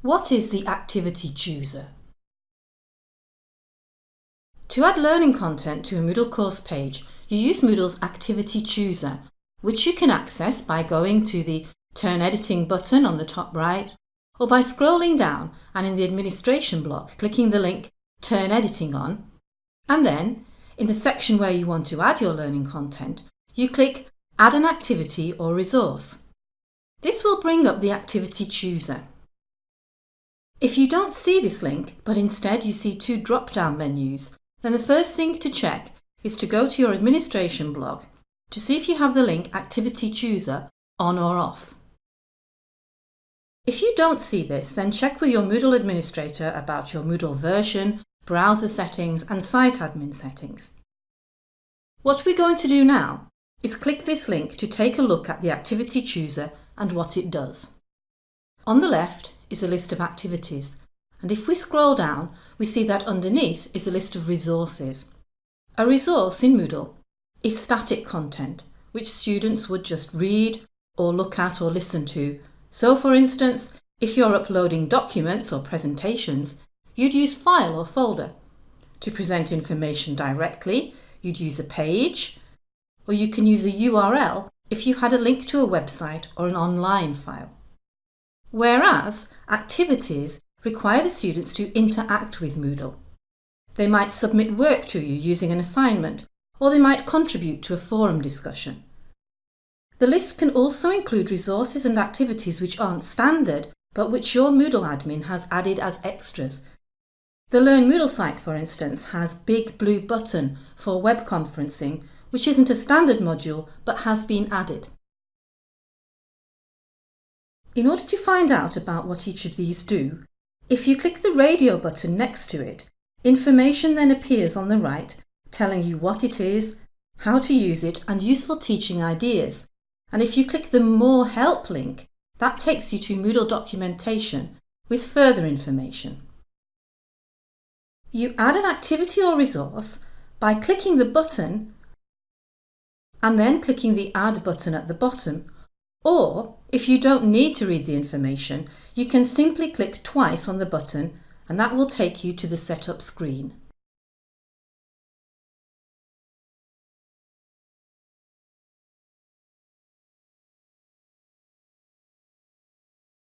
What is the Activity Chooser? To add learning content to a Moodle course page, you use Moodle's Activity Chooser, which you can access by going to the Turn Editing button on the top right, or by scrolling down and in the administration block clicking the link Turn Editing on, and then in the section where you want to add your learning content, you click Add an activity or resource. This will bring up the Activity Chooser. If you don't see this link, but instead you see two drop-down menus, then the first thing to check is to go to your administration blog to see if you have the link Activity Chooser on or off. If you don't see this, then check with your Moodle administrator about your Moodle version, browser settings and site admin settings. What we're going to do now is click this link to take a look at the Activity Chooser and what it does. On the left is a list of activities, and if we scroll down, we see that underneath is a list of resources. A resource in Moodle is static content, which students would just read or look at or listen to. So for instance, if you're uploading documents or presentations, you'd use File or Folder. To present information directly, you'd use a page, or you can use a URL if you had a link to a website or an online file. Whereas activities require the students to interact with Moodle. They might submit work to you using an assignment, or they might contribute to a forum discussion. The list can also include resources and activities which aren't standard, but which your Moodle admin has added as extras. The Learn Moodle site, for instance, has Big Blue Button for web conferencing, which isn't a standard module but has been added. In order to find out about what each of these do, if you click the radio button next to it, information then appears on the right telling you what it is, how to use it and useful teaching ideas. And if you click the More Help link, that takes you to Moodle documentation with further information. You add an activity or resource by clicking the button and then clicking the Add button at the bottom, or if you don't need to read the information, you can simply click twice on the button and that will take you to the setup screen.